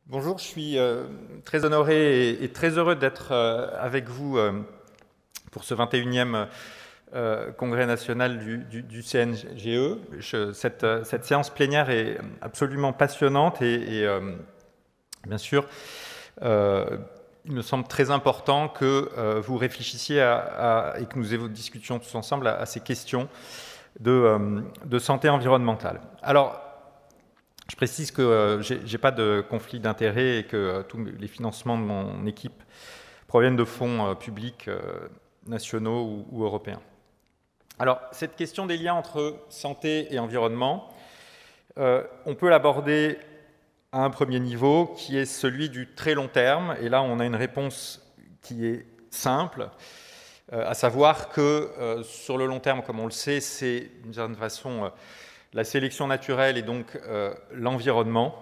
Bonjour, je suis très honoré et très heureux d'être avec vous pour ce 21e congrès national du CNGE. Cette séance plénière est absolument passionnante et bien sûr, il me semble très important que vous réfléchissiez et que nous discutions tous ensemble à ces questions de santé environnementale. Alors, je précise que je n'ai pas de conflit d'intérêts et que tous les financements de mon équipe proviennent de fonds publics nationaux ou européens. Alors, cette question des liens entre santé et environnement, on peut l'aborder à un premier niveau qui est celui du très long terme. Et là, on a une réponse qui est simple, à savoir que sur le long terme, comme on le sait, c'est d'une certaine façon la sélection naturelle et donc l'environnement,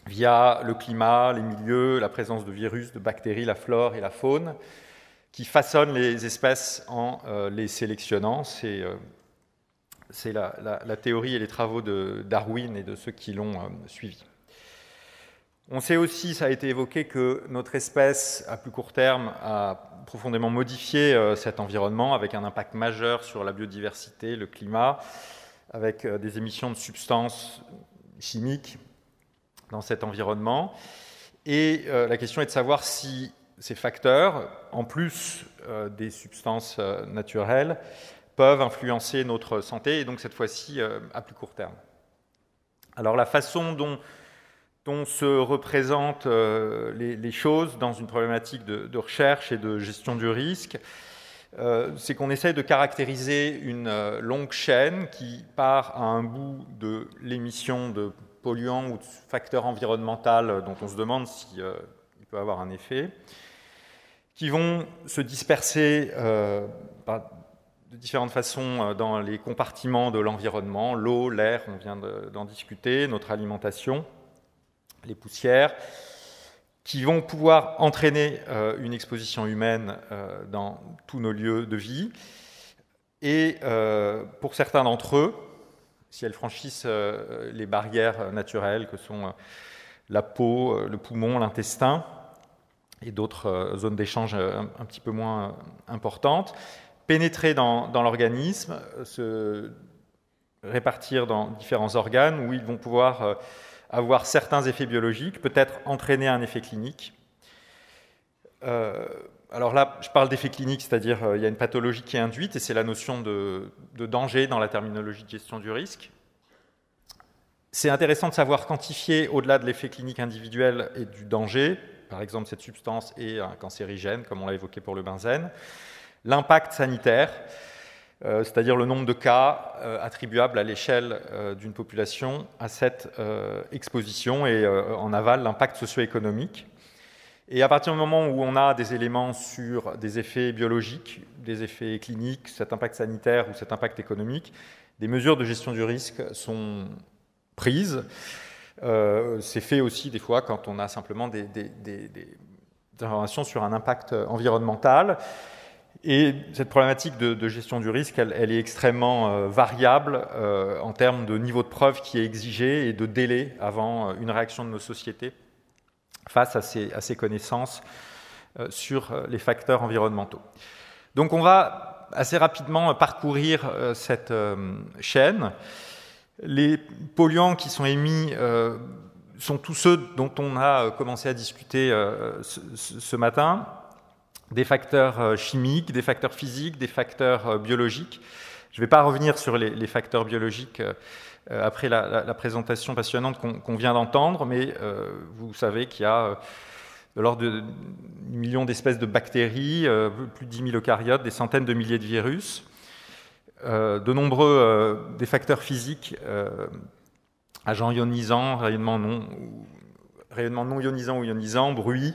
via le climat, les milieux, la présence de virus, de bactéries, la flore et la faune, qui façonnent les espèces en les sélectionnant. C'est la théorie et les travaux de Darwin et de ceux qui l'ont suivi. On sait aussi, ça a été évoqué, que notre espèce, à plus court terme, a profondément modifié cet environnement avec un impact majeur sur la biodiversité, le climat, avec des émissions de substances chimiques dans cet environnement. Et la question est de savoir si ces facteurs, en plus des substances naturelles, peuvent influencer notre santé, et donc cette fois-ci à plus court terme. Alors la façon dont se représentent les choses dans une problématique de recherche et de gestion du risque, c'est qu'on essaye de caractériser une longue chaîne qui part à un bout de l'émission de polluants ou de facteurs environnementaux dont on se demande s'il peut avoir un effet, qui vont se disperser de différentes façons dans les compartiments de l'environnement, l'eau, l'air, on vient d'en discuter, notre alimentation, les poussières, qui vont pouvoir entraîner une exposition humaine dans tous nos lieux de vie. Et pour certains d'entre eux, si elles franchissent les barrières naturelles que sont la peau, le poumon, l'intestin et d'autres zones d'échange un petit peu moins importantes, pénétrer dans l'organisme, se répartir dans différents organes où ils vont pouvoir avoir certains effets biologiques, peut-être entraîner un effet clinique. Alors là, je parle d'effet clinique, c'est-à-dire il y a une pathologie qui est induite, et c'est la notion de danger dans la terminologie de gestion du risque. C'est intéressant de savoir quantifier, au-delà de l'effet clinique individuel et du danger, par exemple cette substance est un cancérigène, comme on l'a évoqué pour le benzène, l'impact sanitaire, c'est-à-dire le nombre de cas attribuables à l'échelle d'une population à cette exposition, et en aval, l'impact socio-économique. Et à partir du moment où on a des éléments sur des effets biologiques, des effets cliniques, cet impact sanitaire ou cet impact économique, des mesures de gestion du risque sont prises. C'est fait aussi des fois quand on a simplement des informations sur un impact environnemental. Et cette problématique de gestion du risque, elle est extrêmement variable en termes de niveau de preuve qui est exigé et de délai avant une réaction de nos sociétés face à ces connaissances sur les facteurs environnementaux. Donc on va assez rapidement parcourir cette chaîne. Les polluants qui sont émis sont tous ceux dont on a commencé à discuter ce matin. Des facteurs chimiques, des facteurs physiques, des facteurs biologiques. Je ne vais pas revenir sur les facteurs biologiques après la présentation passionnante qu'on vient d'entendre, mais vous savez qu'il y a de l'ordre de millions d'espèces de bactéries, plus de 10 000 eucaryotes, des centaines de milliers de virus, de nombreux des facteurs physiques, agents ionisants, rayonnement non ionisant ou ionisant, bruit,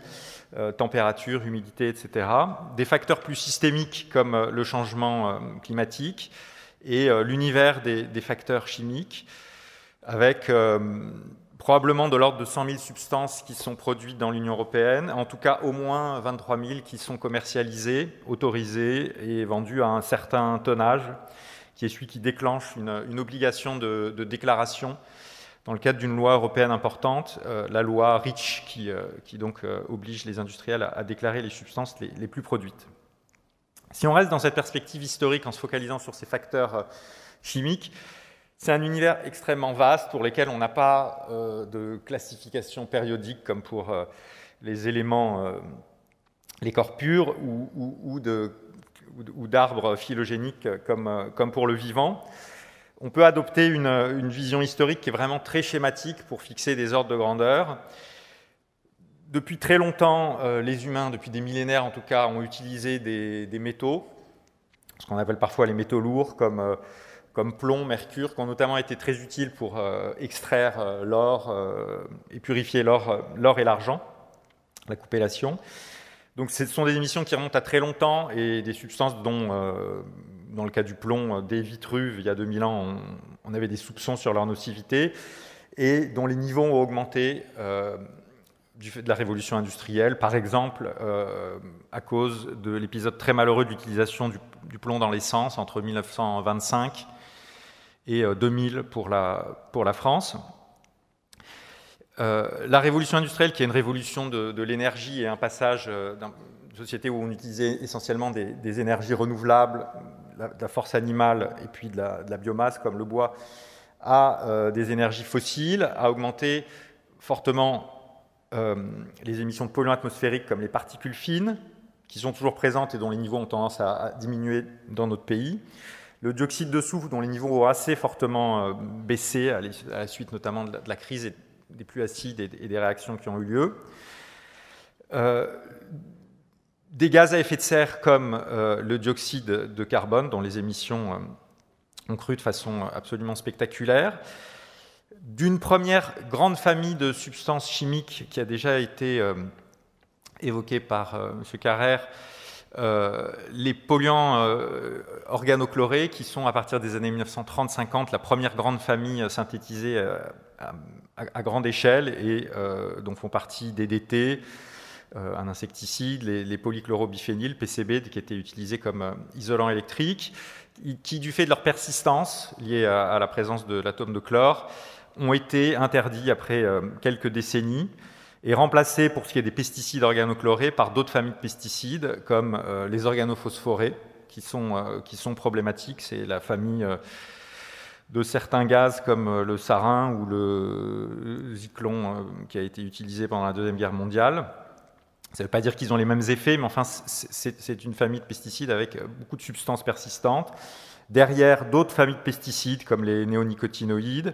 température, humidité, etc. Des facteurs plus systémiques comme le changement climatique et l'univers des facteurs chimiques, avec probablement de l'ordre de 100 000 substances qui sont produites dans l'Union européenne, en tout cas au moins 23 000 qui sont commercialisées, autorisées et vendues à un certain tonnage, qui est celui qui déclenche une obligation de déclaration dans le cadre d'une loi européenne importante, la loi REACH, qui donc oblige les industriels à déclarer les substances les plus produites. Si on reste dans cette perspective historique en se focalisant sur ces facteurs chimiques, c'est un univers extrêmement vaste pour lequel on n'a pas de classification périodique comme pour les éléments, les corps purs ou d'arbres phylogéniques comme pour le vivant. On peut adopter une vision historique qui est vraiment très schématique pour fixer des ordres de grandeur. Depuis très longtemps, les humains, depuis des millénaires en tout cas, ont utilisé des métaux, ce qu'on appelle parfois les métaux lourds, comme plomb, mercure, qui ont notamment été très utiles pour extraire l'or et purifier l'or et l'argent, la coupellation. Donc ce sont des émissions qui remontent à très longtemps et des substances dont, dans le cas du plomb, dès Vitruve, il y a 2000 ans, on avait des soupçons sur leur nocivité et dont les niveaux ont augmenté du fait de la révolution industrielle, par exemple à cause de l'épisode très malheureux de l'utilisation du plomb dans l'essence entre 1925 et 2000 pour la France. La révolution industrielle, qui est une révolution de l'énergie et un passage d'une société où on utilisait essentiellement des énergies renouvelables, de la force animale et puis de la biomasse comme le bois, à des énergies fossiles, a augmenté fortement les émissions de polluants atmosphériques comme les particules fines, qui sont toujours présentes et dont les niveaux ont tendance à diminuer dans notre pays. Le dioxyde de soufre, dont les niveaux ont assez fortement baissé à la suite notamment de la crise et des pluies acides et des réactions qui ont eu lieu. Des gaz à effet de serre comme le dioxyde de carbone, dont les émissions ont cru de façon absolument spectaculaire. D'une première grande famille de substances chimiques qui a déjà été évoquée par M. Carrère, les polluants organochlorés, qui sont à partir des années 1930-50 la première grande famille synthétisée à grande échelle et dont font partie DDT, un insecticide, les polychlorobiphényles, PCB, qui étaient utilisés comme isolants électriques, qui, du fait de leur persistance liée à la présence de l'atome de chlore, ont été interdits après quelques décennies et remplacés, pour ce qui est des pesticides organochlorés, par d'autres familles de pesticides, comme les organophosphorés, qui sont problématiques. C'est la famille de certains gaz comme le sarin ou le zyklon qui a été utilisé pendant la Deuxième Guerre mondiale. Ça ne veut pas dire qu'ils ont les mêmes effets, mais enfin, c'est une famille de pesticides avec beaucoup de substances persistantes. Derrière, d'autres familles de pesticides comme les néonicotinoïdes.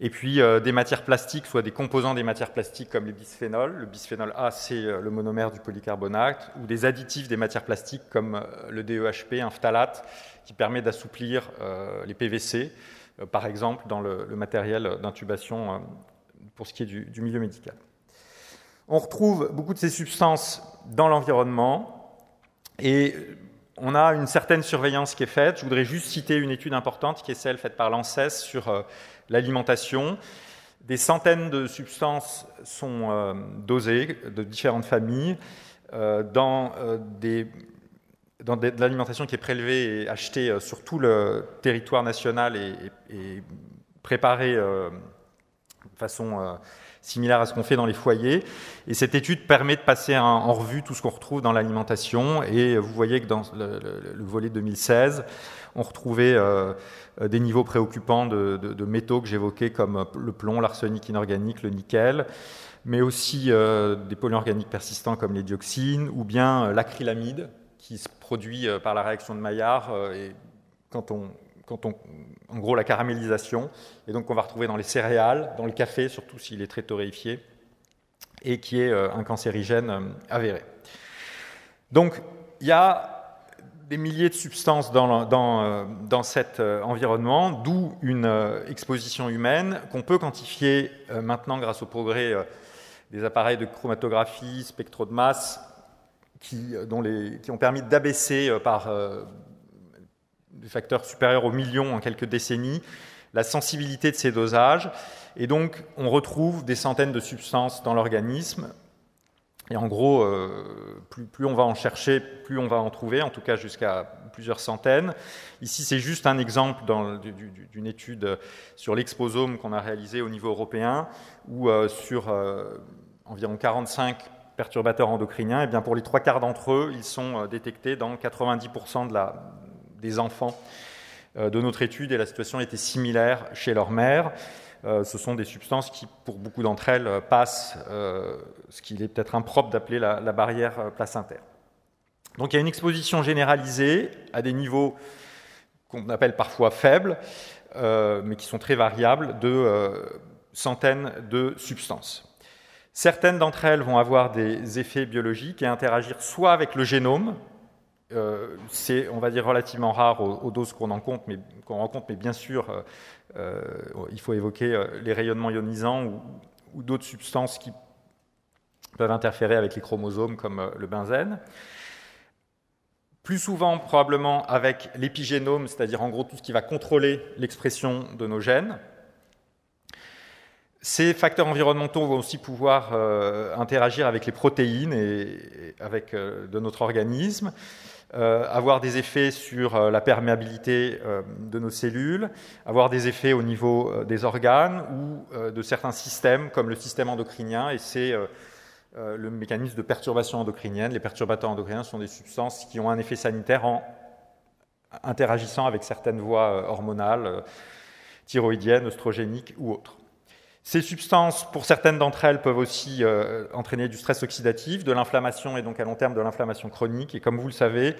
Et puis des matières plastiques, soit des composants des matières plastiques comme les bisphénols. Le bisphénol A, c'est le monomère du polycarbonate, ou des additifs des matières plastiques comme le DEHP, un phtalate, qui permet d'assouplir les PVC, par exemple dans le matériel d'intubation pour ce qui est du milieu médical. On retrouve beaucoup de ces substances dans l'environnement et on a une certaine surveillance qui est faite. Je voudrais juste citer une étude importante qui est celle faite par l'ANSES sur l'alimentation. Des centaines de substances sont dosées de différentes familles dans de l'alimentation qui est prélevée et achetée sur tout le territoire national et préparée de façon similaire à ce qu'on fait dans les foyers. Et cette étude permet de passer en revue tout ce qu'on retrouve dans l'alimentation. Et vous voyez que dans le volet 2016, on retrouvait des niveaux préoccupants de métaux que j'évoquais comme le plomb, l'arsenic inorganique, le nickel, mais aussi des polluants organiques persistants comme les dioxines ou bien l'acrylamide qui se produit par la réaction de Maillard et en gros la caramélisation, et donc qu'on va retrouver dans les céréales, dans le café, surtout s'il est très torréfié, et qui est un cancérigène avéré. Donc il y a des milliers de substances dans cet environnement, d'où une exposition humaine qu'on peut quantifier maintenant grâce au progrès des appareils de chromatographie, spectro de masse, qui ont permis d'abaisser par des facteurs supérieurs aux millions en quelques décennies, la sensibilité de ces dosages. Et donc, on retrouve des centaines de substances dans l'organisme. Et en gros, plus on va en chercher, plus on va en trouver, en tout cas jusqu'à plusieurs centaines. Ici, c'est juste un exemple d'une étude sur l'exposome qu'on a réalisée au niveau européen, où sur environ 45 perturbateurs endocriniens, et bien pour les 3/4 d'entre eux, ils sont détectés dans 90% des enfants de notre étude, et la situation était similaire chez leur mère. Ce sont des substances qui, pour beaucoup d'entre elles, passent ce qu'il est peut-être impropre d'appeler la barrière placentaire. Donc il y a une exposition généralisée à des niveaux qu'on appelle parfois faibles, mais qui sont très variables, de centaines de substances. Certaines d'entre elles vont avoir des effets biologiques et interagir soit avec le génome, c'est, on va dire, relativement rare aux doses qu'on rencontre, mais bien sûr, il faut évoquer les rayonnements ionisants ou d'autres substances qui peuvent interférer avec les chromosomes, comme le benzène. Plus souvent, probablement, avec l'épigénome, c'est-à-dire en gros tout ce qui va contrôler l'expression de nos gènes. Ces facteurs environnementaux vont aussi pouvoir interagir avec les protéines et avec de notre organisme, avoir des effets sur la perméabilité de nos cellules, avoir des effets au niveau des organes ou de certains systèmes comme le système endocrinien, et c'est le mécanisme de perturbation endocrinienne. Les perturbateurs endocriniens sont des substances qui ont un effet sanitaire en interagissant avec certaines voies hormonales, thyroïdiennes, œstrogéniques ou autres. Ces substances, pour certaines d'entre elles, peuvent aussi entraîner du stress oxydatif, de l'inflammation et donc à long terme de l'inflammation chronique. Et comme vous le savez,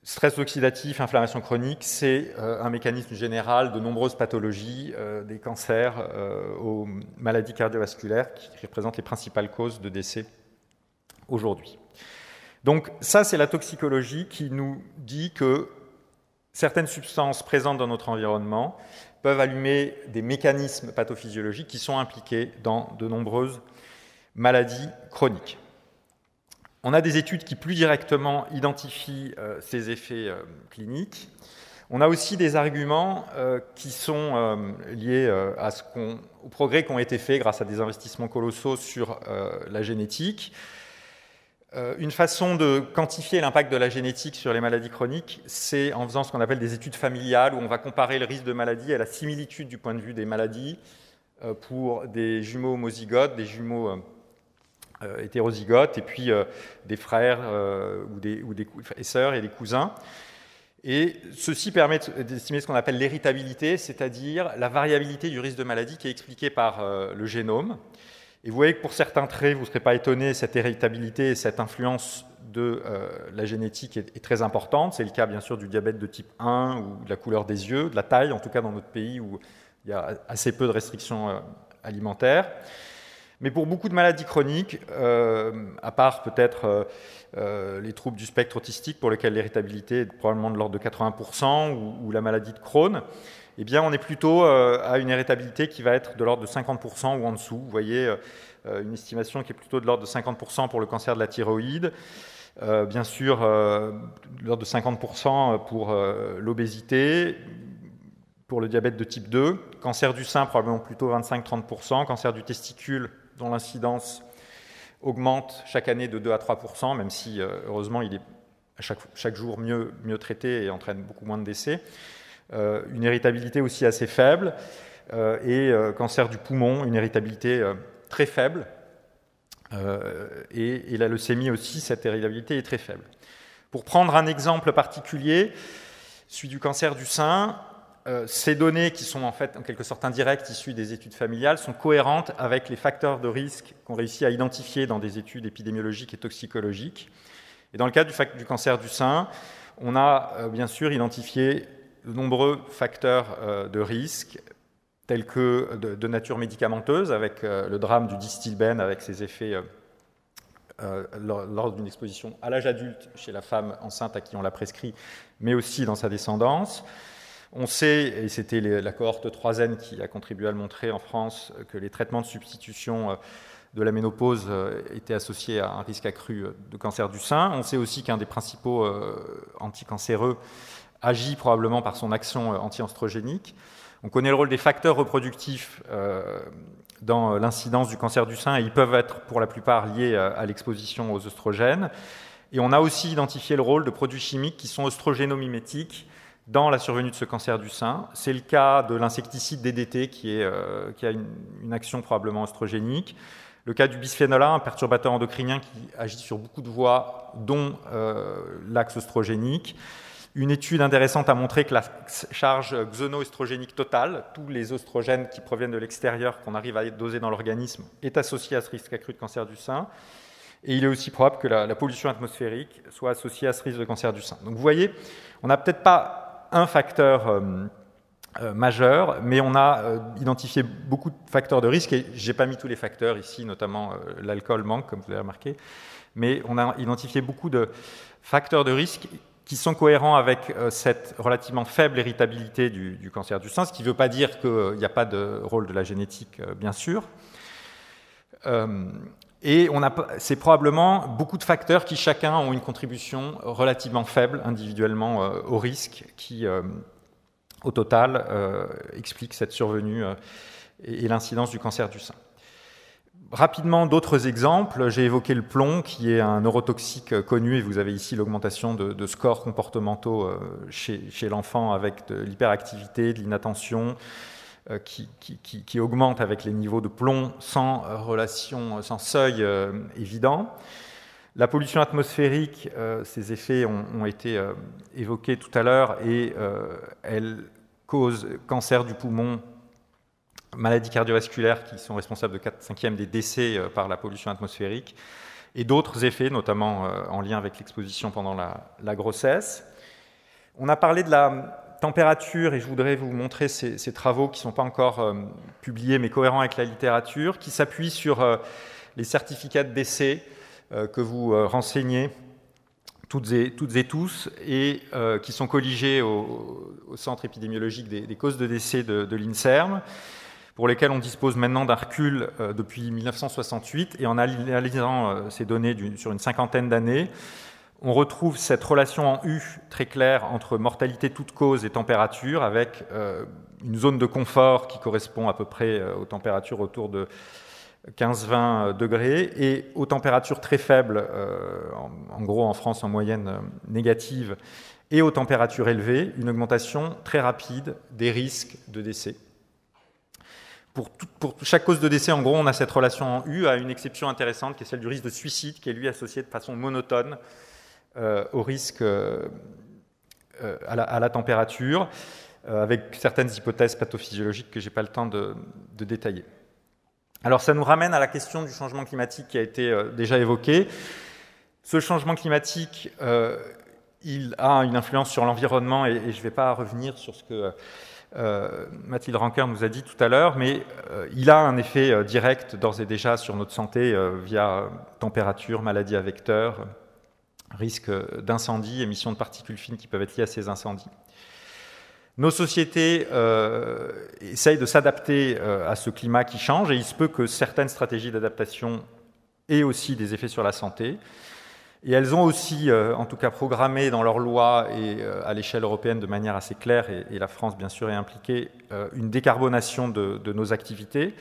stress oxydatif, inflammation chronique, c'est un mécanisme général de nombreuses pathologies, des cancers aux maladies cardiovasculaires qui représentent les principales causes de décès aujourd'hui. Donc ça, c'est la toxicologie qui nous dit que certaines substances présentes dans notre environnement peuvent allumer des mécanismes pathophysiologiques qui sont impliqués dans de nombreuses maladies chroniques. On a des études qui plus directement identifient ces effets cliniques. On a aussi des arguments qui sont liés aux progrès qui ont été faits grâce à des investissements colossaux sur la génétique. Une façon de quantifier l'impact de la génétique sur les maladies chroniques, c'est en faisant ce qu'on appelle des études familiales, où on va comparer le risque de maladie à la similitude du point de vue des maladies pour des jumeaux homozygotes, des jumeaux hétérozygotes, et puis des frères ou des sœurs et des cousins. Et ceci permet d'estimer ce qu'on appelle l'héritabilité, c'est-à-dire la variabilité du risque de maladie qui est expliquée par le génome. Et vous voyez que pour certains traits, vous ne serez pas étonné, cette héritabilité et cette influence de la génétique est très importante. C'est le cas bien sûr du diabète de type 1 ou de la couleur des yeux, de la taille, en tout cas dans notre pays où il y a assez peu de restrictions alimentaires. Mais pour beaucoup de maladies chroniques, à part peut-être les troubles du spectre autistique pour lesquels l'héritabilité est probablement de l'ordre de 80%, ou la maladie de Crohn, eh bien, on est plutôt à une héritabilité qui va être de l'ordre de 50% ou en dessous. Vous voyez une estimation qui est plutôt de l'ordre de 50% pour le cancer de la thyroïde, bien sûr de l'ordre de 50% pour l'obésité, pour le diabète de type 2, cancer du sein probablement plutôt 25-30%, cancer du testicule dont l'incidence augmente chaque année de 2 à 3%, même si heureusement il est chaque jour mieux traité et entraîne beaucoup moins de décès. Une héritabilité aussi assez faible, et cancer du poumon, une héritabilité très faible, et la leucémie aussi, cette héritabilité est très faible. Pour prendre un exemple particulier, celui du cancer du sein, ces données qui sont en fait en quelque sorte indirectes, issues des études familiales, sont cohérentes avec les facteurs de risque qu'on réussit à identifier dans des études épidémiologiques et toxicologiques. Et dans le cas du cancer du sein, on a bien sûr identifié de nombreux facteurs de risque, tels que de nature médicamenteuse, avec le drame du distilbène, avec ses effets lors d'une exposition à l'âge adulte chez la femme enceinte à qui on l'a prescrit, mais aussi dans sa descendance. On sait, et c'était la cohorte 3N qui a contribué à le montrer en France, que les traitements de substitution de la ménopause étaient associés à un risque accru de cancer du sein. On sait aussi qu'un des principaux anticancéreux agit probablement par son action anti-œstrogénique. On connaît le rôle des facteurs reproductifs dans l'incidence du cancer du sein, et ils peuvent être pour la plupart liés à l'exposition aux œstrogènes. Et on a aussi identifié le rôle de produits chimiques qui sont œstrogénomimétiques dans la survenue de ce cancer du sein. C'est le cas de l'insecticide DDT qui a une action probablement œstrogénique. Le cas du bisphénol A, un perturbateur endocrinien qui agit sur beaucoup de voies, dont l'axe œstrogénique. Une étude intéressante a montré que la charge xénoœstrogénique totale, tous les œstrogènes qui proviennent de l'extérieur qu'on arrive à doser dans l'organisme, est associée à ce risque accru de cancer du sein. Et il est aussi probable que la pollution atmosphérique soit associée à ce risque de cancer du sein. Donc vous voyez, on n'a peut-être pas un facteur majeur, mais on a identifié beaucoup de facteurs de risque, et je n'ai pas mis tous les facteurs ici, notamment l'alcool manque, comme vous avez remarqué, mais on a identifié beaucoup de facteurs de risque qui sont cohérents avec cette relativement faible héritabilité du cancer du sein, ce qui ne veut pas dire qu'il n'y a pas de rôle de la génétique, bien sûr. Et c'est probablement beaucoup de facteurs qui chacun ont une contribution relativement faible individuellement au risque qui, au total, explique cette survenue et l'incidence du cancer du sein. Rapidement, d'autres exemples. J'ai évoqué le plomb, qui est un neurotoxique connu, et vous avez ici l'augmentation de scores comportementaux chez l'enfant avec de l'hyperactivité, de l'inattention, qui augmente avec les niveaux de plomb sans relation, sans seuil évident. La pollution atmosphérique, ces effets ont été évoqués tout à l'heure, et elle cause cancer du poumon, maladies cardiovasculaires qui sont responsables de 4/5 des décès par la pollution atmosphérique, et d'autres effets, notamment en lien avec l'exposition pendant la grossesse. On a parlé de la température, et je voudrais vous montrer ces travaux qui ne sont pas encore publiés, mais cohérents avec la littérature, qui s'appuient sur les certificats de décès que vous renseignez toutes et tous, et qui sont colligés au centre épidémiologique des causes de décès de l'INSERM, pour lesquels on dispose maintenant d'un recul depuis 1968, et en analysant ces données sur une cinquantaine d'années, on retrouve cette relation en U très claire entre mortalité toute cause et température, avec une zone de confort qui correspond à peu près aux températures autour de 15-20 degrés, et aux températures très faibles, en gros en France en moyenne négative, et aux températures élevées, une augmentation très rapide des risques de décès. Pour chaque cause de décès, en gros, on a cette relation en U, à une exception intéressante qui est celle du risque de suicide, qui est lui associé de façon monotone au risque à la température, avec certaines hypothèses pathophysiologiques que je n'ai pas le temps de détailler. Alors ça nous ramène à la question du changement climatique qui a été déjà évoquée. Ce changement climatique, il a une influence sur l'environnement, et je ne vais pas revenir sur ce que Mathilde Ranker nous a dit tout à l'heure, mais il a un effet direct d'ores et déjà sur notre santé via température, maladies à vecteurs, risque d'incendie, émissions de particules fines qui peuvent être liées à ces incendies. Nos sociétés essayent de s'adapter à ce climat qui change, et il se peut que certaines stratégies d'adaptation aient aussi des effets sur la santé. Et elles ont aussi, en tout cas, programmé dans leurs lois et à l'échelle européenne de manière assez claire, et la France, bien sûr, est impliquée, une décarbonation de nos activités.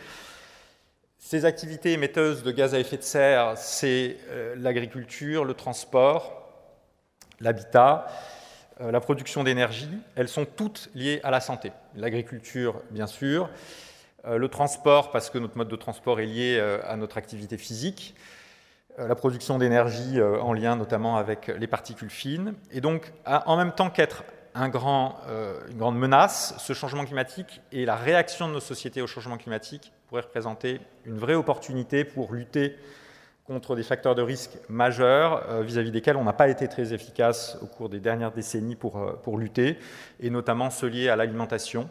Ces activités émetteuses de gaz à effet de serre, c'est l'agriculture, le transport, l'habitat, la production d'énergie. Elles sont toutes liées à la santé. L'agriculture, bien sûr, le transport, parce que notre mode de transport est lié à notre activité physique, la production d'énergie en lien notamment avec les particules fines. Et donc, en même temps qu'être une grande menace, ce changement climatique et la réaction de nos sociétés au changement climatique pourraient représenter une vraie opportunité pour lutter contre des facteurs de risque majeurs vis-à-vis desquels on n'a pas été très efficace au cours des dernières décennies pour lutter, et notamment ceux liés à l'alimentation,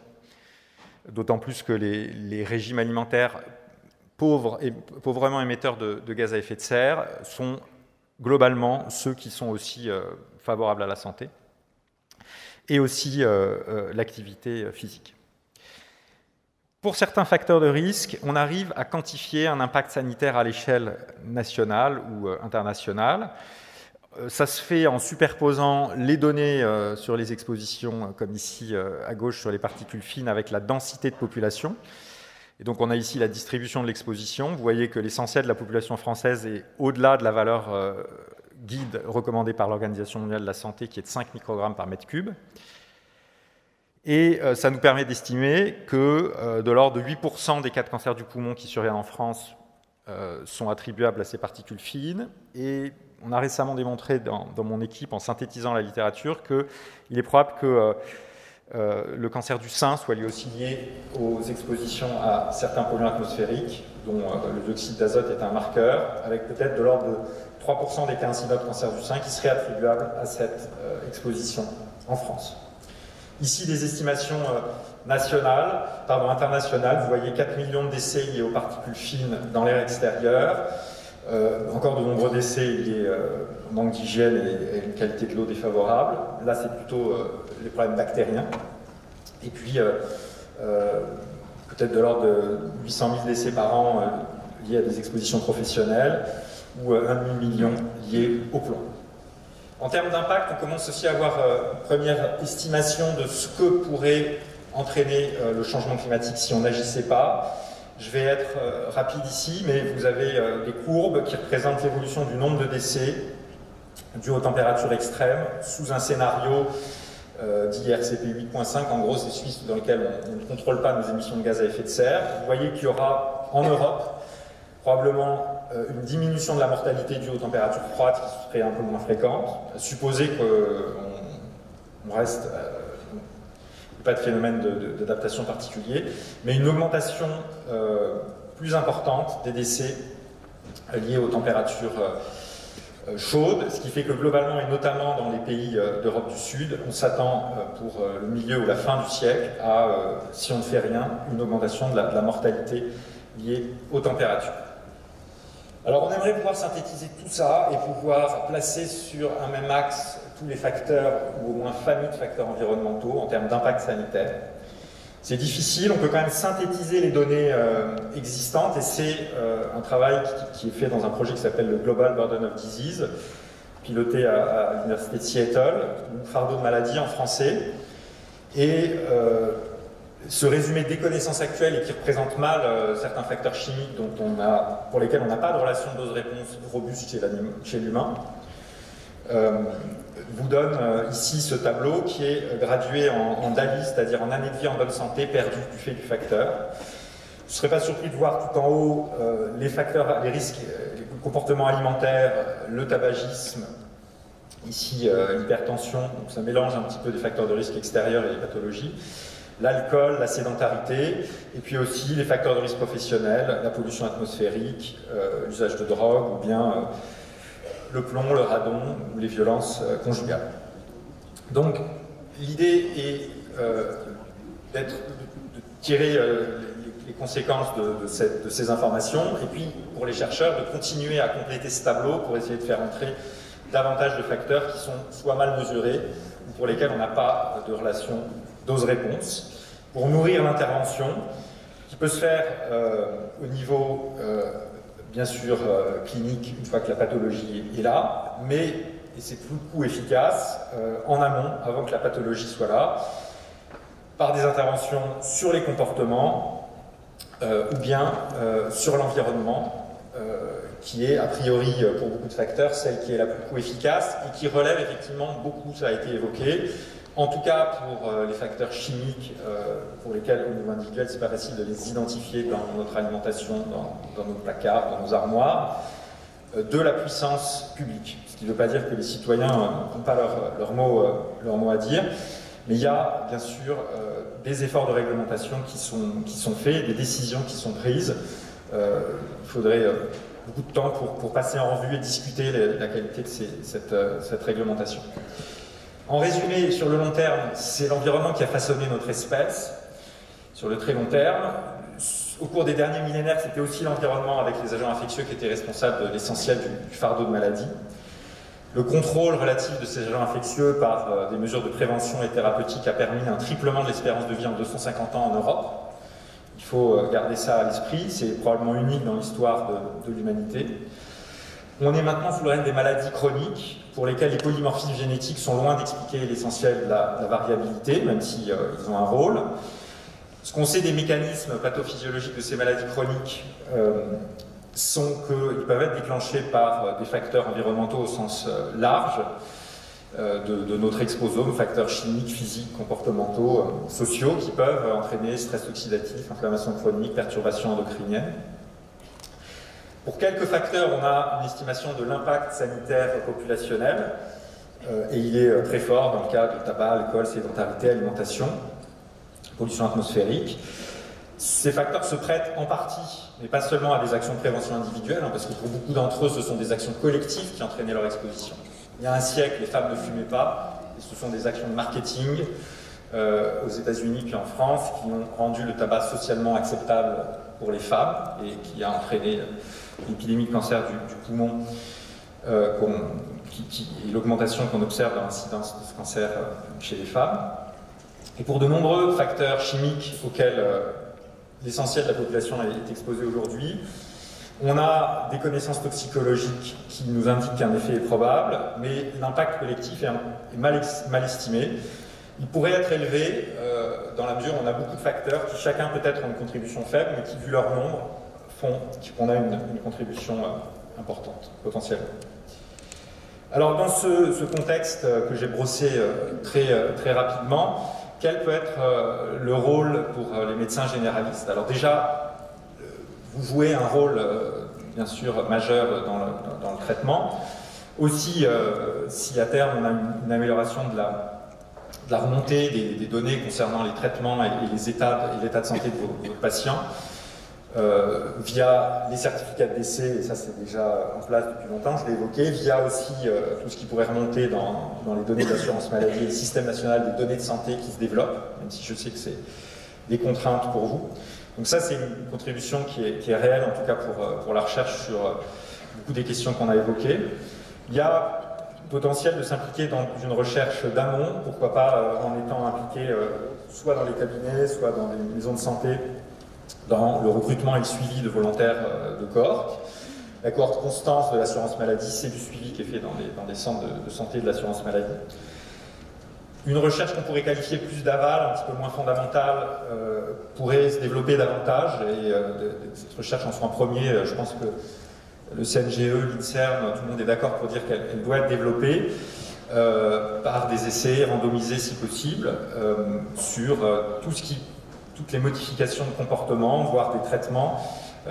d'autant plus que les régimes alimentaires pauvrement émetteurs de gaz à effet de serre sont globalement ceux qui sont aussi favorables à la santé, et aussi l'activité physique. Pour certains facteurs de risque, on arrive à quantifier un impact sanitaire à l'échelle nationale ou internationale. Ça se fait en superposant les données sur les expositions, comme ici à gauche sur les particules fines, avec la densité de population. Et donc on a ici la distribution de l'exposition. Vous voyez que l'essentiel de la population française est au-delà de la valeur guide recommandée par l'Organisation mondiale de la santé, qui est de 5 microgrammes par mètre cube. Et ça nous permet d'estimer que de l'ordre de 8% des cas de cancer du poumon qui surviennent en France sont attribuables à ces particules fines. Et on a récemment démontré dans mon équipe, en synthétisant la littérature, qu'il est probable que le cancer du sein soit lui aussi lié aux expositions à certains polluants atmosphériques, dont le dioxyde d'azote est un marqueur, avec peut-être de l'ordre de 3% des cas incidents de cancer du sein qui seraient attribuables à cette exposition en France. Ici, des estimations internationales. Vous voyez 4 millions de décès liés aux particules fines dans l'air extérieur. Encore de nombreux décès liés au manque d'hygiène et une qualité de l'eau défavorable. Là, c'est plutôt les problèmes bactériens. Et puis, peut-être de l'ordre de 800 000 décès par an liés à des expositions professionnelles ou 1,5 million liés au plomb. En termes d'impact, on commence aussi à avoir une première estimation de ce que pourrait entraîner le changement climatique si on n'agissait pas. Je vais être rapide ici, mais vous avez des courbes qui représentent l'évolution du nombre de décès dus aux températures extrêmes sous un scénario dit RCP 8.5. En gros, c'est celui dans lequel on ne contrôle pas nos émissions de gaz à effet de serre. Vous voyez qu'il y aura en Europe probablement une diminution de la mortalité due aux températures froides qui serait un peu moins fréquente. Supposer qu'on reste... pas de phénomène d'adaptation particulier, mais une augmentation plus importante des décès liés aux températures chaudes, ce qui fait que globalement, et notamment dans les pays d'Europe du Sud, on s'attend pour le milieu ou la fin du siècle à, si on ne fait rien, une augmentation de la mortalité liée aux températures. Alors on aimerait pouvoir synthétiser tout ça et pouvoir placer sur un même axe tous les facteurs, ou au moins familles de facteurs environnementaux en termes d'impact sanitaire. C'est difficile, on peut quand même synthétiser les données existantes, et c'est un travail qui est fait dans un projet qui s'appelle le Global Burden of Disease, piloté à l'université de Seattle, ou fardeau de maladie en français. Et ce résumé des connaissances actuelles et qui représente mal certains facteurs chimiques pour lesquels on n'a pas de relation de dose-réponse robuste chez l'humain, vous donne ici ce tableau qui est gradué en DALI, c'est-à-dire en années de vie en bonne santé perdues du fait du facteur. Je ne serais pas surpris de voir tout en haut les facteurs, les risques, les comportements alimentaires, le tabagisme, ici l'hypertension, donc ça mélange un petit peu des facteurs de risque extérieurs et des pathologies, l'alcool, la sédentarité, et puis aussi les facteurs de risque professionnels, la pollution atmosphérique, l'usage de drogue, ou bien le plomb, le radon ou les violences conjugales. Donc l'idée est de tirer les conséquences de ces informations, et puis pour les chercheurs de continuer à compléter ce tableau pour essayer de faire entrer davantage de facteurs qui sont soit mal mesurés ou pour lesquels on n'a pas de relation dose-réponse, pour nourrir l'intervention qui peut se faire au niveau bien sûr clinique une fois que la pathologie est là, mais, et c'est beaucoup efficace, en amont, avant que la pathologie soit là, par des interventions sur les comportements ou bien sur l'environnement, qui est a priori pour beaucoup de facteurs celle qui est la plus efficace et qui relève effectivement beaucoup, ça a été évoqué, en tout cas pour les facteurs chimiques pour lesquels au niveau individuel c'est pas facile de les identifier dans notre alimentation, dans nos placards, dans nos armoires, de la puissance publique. Ce qui ne veut pas dire que les citoyens n'ont pas leur mot à dire, mais il y a bien sûr des efforts de réglementation qui sont faits, des décisions qui sont prises. Il faudrait beaucoup de temps pour passer en revue et discuter la qualité de cette réglementation. En résumé, sur le long terme, c'est l'environnement qui a façonné notre espèce. Sur le très long terme, au cours des derniers millénaires, c'était aussi l'environnement avec les agents infectieux qui étaient responsables de l'essentiel du fardeau de maladie. Le contrôle relatif de ces agents infectieux par des mesures de prévention et thérapeutique a permis un triplement de l'espérance de vie en 250 ans en Europe. Il faut garder ça à l'esprit, c'est probablement unique dans l'histoire de l'humanité. On est maintenant sous le règne des maladies chroniques, pour lesquelles les polymorphismes génétiques sont loin d'expliquer l'essentiel de la variabilité, même si ils ont un rôle. Ce qu'on sait des mécanismes pathophysiologiques de ces maladies chroniques sont qu'ils peuvent être déclenchés par des facteurs environnementaux au sens large de notre exposome, facteurs chimiques, physiques, comportementaux, sociaux, qui peuvent entraîner stress oxydatif, inflammation chronique, perturbations endocriniennes. Pour quelques facteurs, on a une estimation de l'impact sanitaire populationnel, et il est très fort dans le cas de tabac, alcool, sédentarité, alimentation, pollution atmosphérique. Ces facteurs se prêtent en partie, mais pas seulement à des actions de prévention individuelles, parce que pour beaucoup d'entre eux, ce sont des actions collectives qui entraînaient leur exposition. Il y a un siècle, les femmes ne fumaient pas, et ce sont des actions de marketing aux États-Unis puis en France qui ont rendu le tabac socialement acceptable pour les femmes et qui a entraîné l'épidémie de cancer du poumon et l'augmentation qu'on observe dans l'incidence de ce cancer chez les femmes. Et pour de nombreux facteurs chimiques auxquels l'essentiel de la population est exposée aujourd'hui, on a des connaissances toxicologiques qui nous indiquent qu'un effet est probable, mais l'impact collectif est mal estimé. Il pourrait être élevé dans la mesure où on a beaucoup de facteurs qui chacun peut-être ont une contribution faible, mais qui, vu leur nombre, font qu'on a une contribution importante, potentiellement. Alors, dans ce contexte que j'ai brossé très rapidement, quel peut être le rôle pour les médecins généralistes? Alors déjà, vous jouez un rôle, bien sûr, majeur dans le traitement. Aussi, si à terme on a une amélioration de la remontée des données concernant les traitements et l'état de santé de vos patients, via les certificats de décès, et ça c'est déjà en place depuis longtemps, je l'ai évoqué, via aussi tout ce qui pourrait remonter dans les données d'assurance maladie et le système national des données de santé qui se développe, même si je sais que c'est des contraintes pour vous. Donc ça c'est une contribution qui est réelle, en tout cas pour la recherche sur beaucoup des questions qu'on a évoquées. Il y a potentiel de s'impliquer dans une recherche d'amont, pourquoi pas en étant impliqué soit dans les cabinets, soit dans les maisons de santé, dans le recrutement et le suivi de volontaires de cohorte. La cohorte constance de l'assurance maladie, c'est du suivi qui est fait dans des centres de santé de l'assurance maladie. Une recherche qu'on pourrait qualifier plus d'aval, un petit peu moins fondamentale, pourrait se développer davantage, et cette recherche en sera en premier, je pense que le CNGE, l'INSERM, tout le monde est d'accord pour dire qu'elle doit être développée par des essais randomisés si possible, sur toutes les modifications de comportement, voire des traitements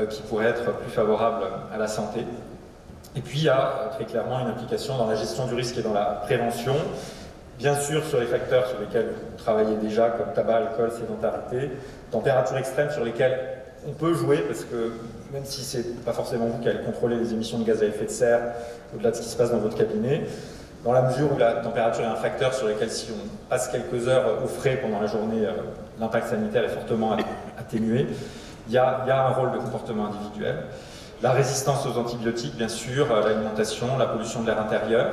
qui pourraient être plus favorables à la santé. Et puis il y a très clairement une implication dans la gestion du risque et dans la prévention, bien sûr sur les facteurs sur lesquels vous travaillez déjà, comme tabac, alcool, sédentarité, température extrême sur lesquelles on peut jouer, parce que même si ce n'est pas forcément vous qui allez contrôler les émissions de gaz à effet de serre, au-delà de ce qui se passe dans votre cabinet, dans la mesure où la température est un facteur sur lequel, si on passe quelques heures au frais pendant la journée, l'impact sanitaire est fortement atténué, il y a un rôle de comportement individuel. La résistance aux antibiotiques, bien sûr, l'alimentation, la pollution de l'air intérieur.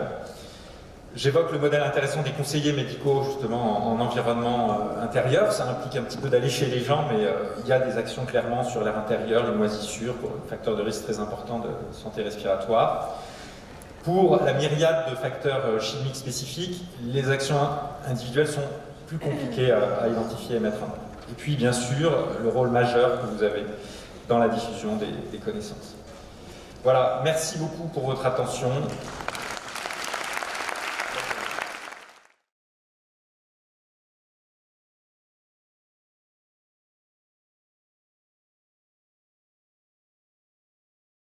J'évoque le modèle intéressant des conseillers médicaux, justement, en environnement intérieur. Ça implique un petit peu d'aller chez les gens, mais il y a des actions clairement sur l'air intérieur, les moisissures, facteurs de risque très importants de santé respiratoire. Pour la myriade de facteurs chimiques spécifiques, les actions individuelles sont plus compliquées à identifier et mettre en œuvre. Et puis, bien sûr, le rôle majeur que vous avez dans la diffusion des connaissances. Voilà, merci beaucoup pour votre attention.